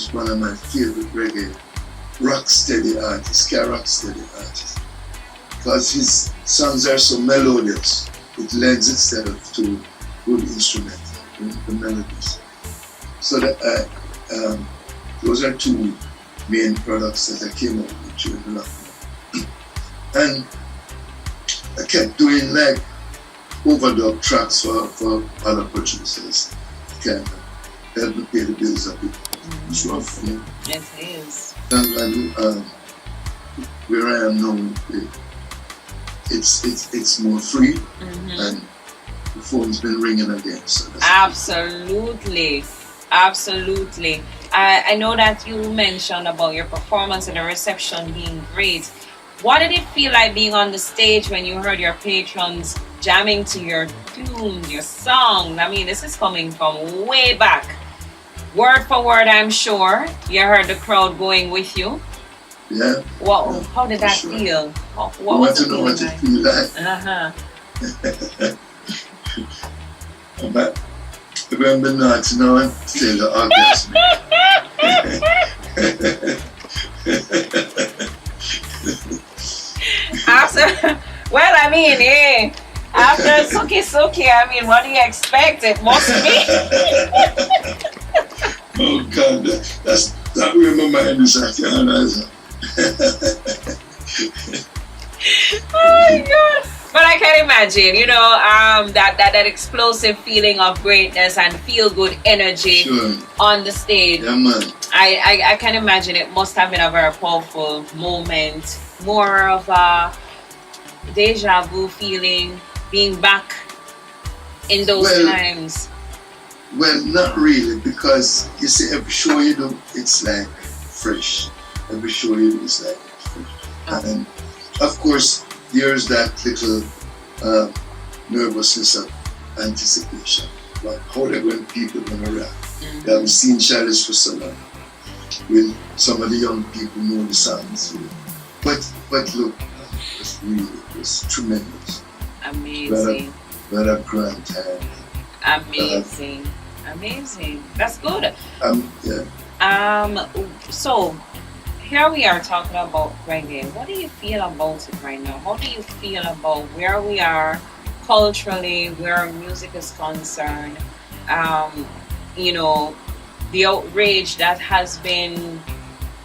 was one of my favorite reggae rocksteady artists, rocksteady artist. Because his songs are so melodious, it lends itself to good instrument, the melodies. So that those are two main products that I came up with during the lockdown. And I kept doing like overdub tracks for other producers. Kind of help me pay the bills a bit. It's rough, you know. It is. And where I am now, it's more free, and the phone's been ringing again. So that's absolutely. I know that you mentioned about your performance and the reception being great. What did it feel like being on the stage when you heard your patrons jamming to your tunes, your songs? I mean, this is coming from way back. Word for word, I'm sure. You heard the crowd going with you. Yeah. How did that feel? What you want to know what it feels like? I remember not now until the orgasm. Well, I mean, after Suki, I mean, what do you expect? It must be. Oh God, that where my mind is at, Oh my God. But I can imagine, that explosive feeling of greatness and feel good energy on the stage. Yeah, man. I can imagine it must have been a very powerful moment, more of a deja vu feeling, being back in those times. Well, not really, because you see, every show you do, it's like fresh. Every show you do is like fresh. And of course, there's that little nervousness of anticipation. Like how they're going, people going to react. They haven't seen Chalice for so long. When some of the young people know the songs. But look, it was tremendous. Amazing. What a grand time. Amazing. That's good. Yeah. So here we are talking about reggae. What do you feel about it right now? How do you feel about where we are culturally, where music is concerned? The outrage that has been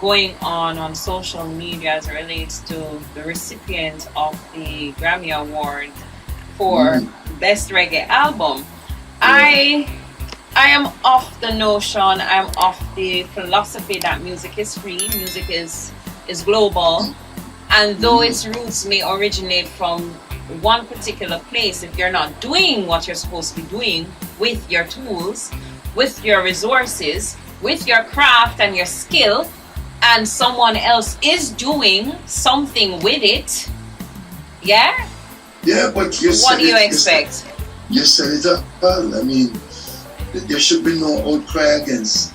going on social media as it relates to the recipient of the Grammy Award for Best Reggae Album. I am of the notion, I'm of the philosophy that music is free, music is global, and though its roots may originate from one particular place, if you're not doing what you're supposed to be doing with your tools, with your resources, with your craft and your skill, and someone else is doing something with it, yeah, but what do you expect? You said it up, pal. I mean, there should be no outcry against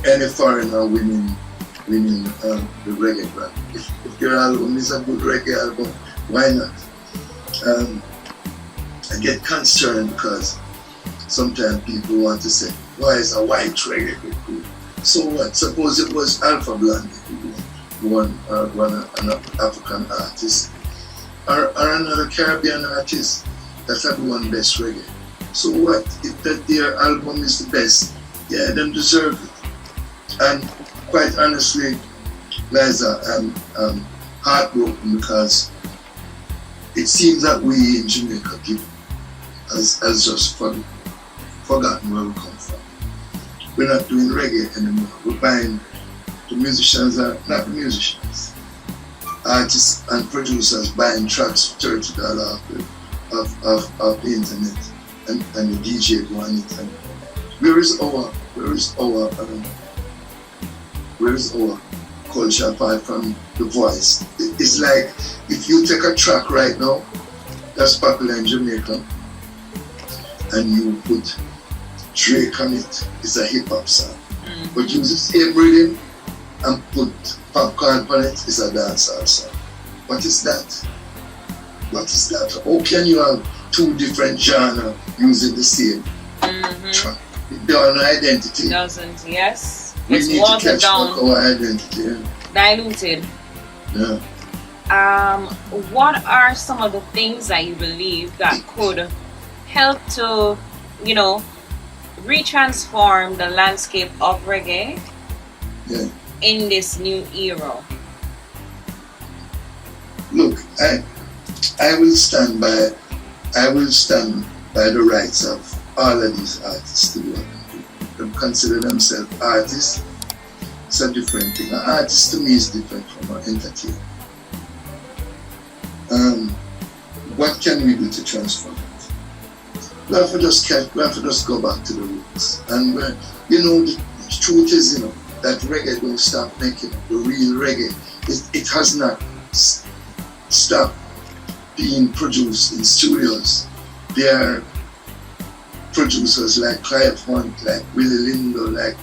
any foreigner winning the reggae brand. If your album is a good reggae album, why not? I get concerned because sometimes people want to say, why is a white reggae cool? So what? Suppose it was Alpha Blondy who won an African artist or another Caribbean artist that had won Best Reggae. So what? If their album is the best, yeah, them deserve it. And quite honestly, Liza, I'm heartbroken because it seems that we in Jamaica people has just forgotten where we come from. We're not doing reggae anymore. We're buying, the musicians are not the musicians. Artists and producers buying tracks for $30 of the internet. And the DJ go on it. And where is our culture apart from the voice? It's like if you take a track right now that's popular in Jamaica and you put Drake on it, it's a hip hop song. But use the same rhythm and put Popcorn on it, it's a dancehall song. What is that? How can you have two different genres using the same track? They are no identity. Doesn't, yes. We It's need to watered catch back down, our identity. diluted. Yeah. What are some of the things that you believe that could help to, you know, retransform the landscape of reggae Yeah. in this new era? Look, I will stand by the rights of all of these artists to do what they consider themselves artists. It's a different thing. An artist to me is different from an entertainer. What can we do to transform it? We have to just go back to the roots. And the truth is, that reggae don't stop making it. The real reggae, it has not stopped being produced in studios. There are producers like Clive Hunt, like Willie Lindo, like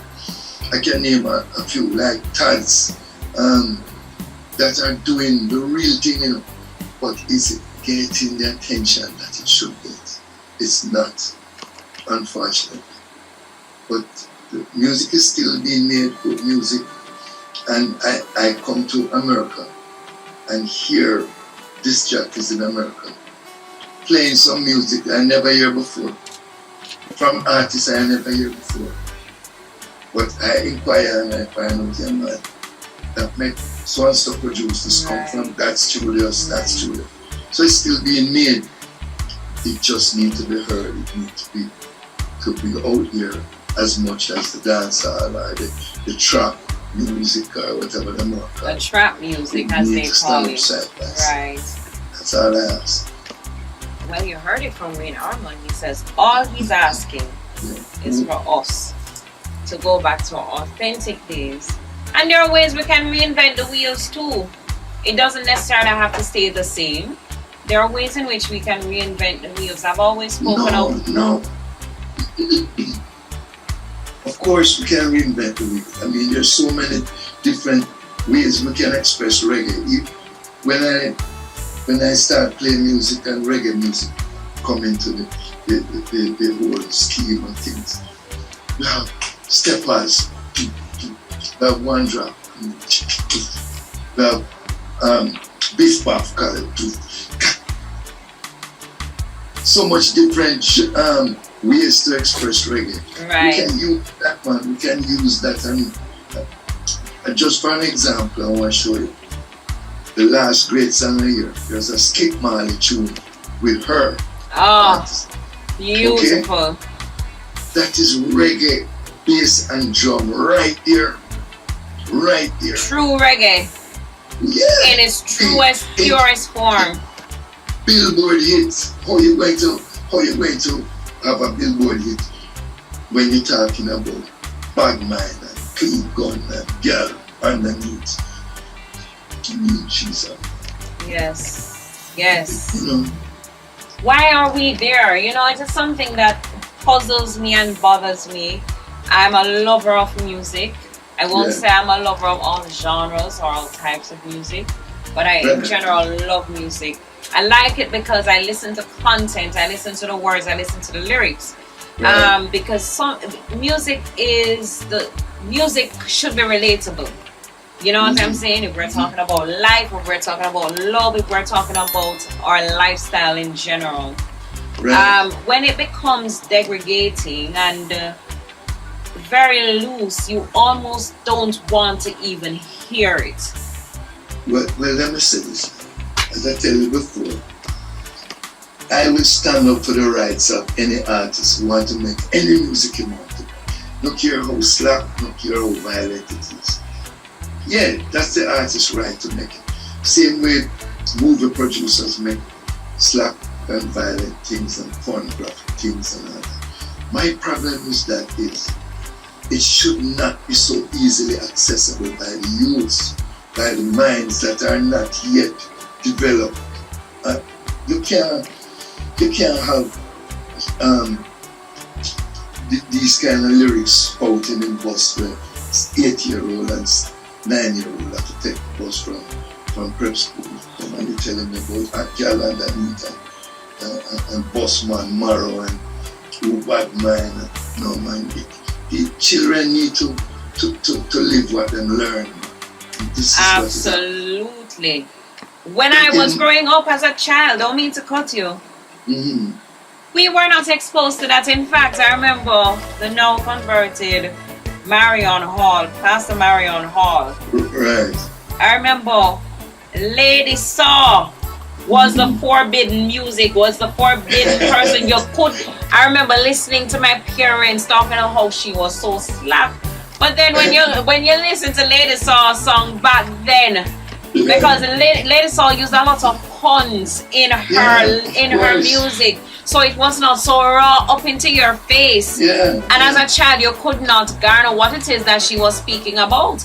I can name a few, like Tads, that are doing the real thing, but is it getting the attention that it should get? It's not, unfortunately. But the music is still being made, good music, and I come to America and hear disc jockeys in America playing some music I never hear before, from artists I never hear before. But I inquire and I find out, yeah, man, that make so and so producers come from that studio, that studio. So it's still being made. It just needs to be heard. It needs to be out here as much as the dancehall or the trap music or whatever the more. The trap music, as they call it. Right. That's all I ask. Well, you heard it from Wayne Armond. He says all he's asking is for us to go back to our authentic days. And there are ways we can reinvent the wheels too. It doesn't necessarily have to stay the same. There are ways in which we can reinvent the wheels. I've always spoken of... No. Of course we can reinvent the wheel. I mean, there's so many different ways we can express reggae. When I start playing music and reggae music come into the whole scheme of things, we have steppers, we have one drop, we have beef puff color, so much different ways to express reggae. Right. We can use that one, we can use that. And just for an example, I want to show you the last great song of the year. There's a Skip Marley tune with her. Oh, beautiful. Okay? That is reggae, bass and drum right there. Right there. True reggae. Yeah. In its truest, purest form. Billboard hits. How you going to have a billboard hit when you're talking about bad mind and clean gun and girl underneath? Jesus. Yes. Why are we there? It's just something that puzzles me and bothers me. I'm a lover of music. I won't say I'm a lover of all genres or all types of music, but I in general love music. I like it because I listen to content, I listen to the words, I listen to the lyrics. Because music should be relatable. You know what I'm saying? If we're talking about life, if we're talking about love, if we're talking about our lifestyle in general. When it becomes degrading and very loose, you almost don't want to even hear it. Well, let me say this. As I tell you before, I will stand up for the rights of any artist who want to make any music he wants to. No care how slap, no care how violent it is. Yeah, that's the artist's right to make it. Same way movie producers make slap and violent things and pornographic things and all that. My problem is that it should not be so easily accessible by the youths, by the minds that are not yet developed. You can't have these kind of lyrics spouting in bus where 8-year-old and 9-year-old have to take the bus from prep school. Come and you're telling me about a girl underneath and bus man, Morrow and who bad man. No man, the children need to to live what them learn. This is absolutely. When I was growing up as a child, don't mean to cut you. Mm-hmm. We were not exposed to that. In fact, I remember the now converted Marion Hall, Pastor Marion Hall. Right. I remember Lady Saw was the forbidden music, was the forbidden person. I remember listening to my parents talking about how she was so slap. But then when you listen to Lady Saw's song back then, because Lady Saw used a lot of puns in her music, so it was not so raw up into your face. Yeah. And as a child, you could not garner what it is that she was speaking about.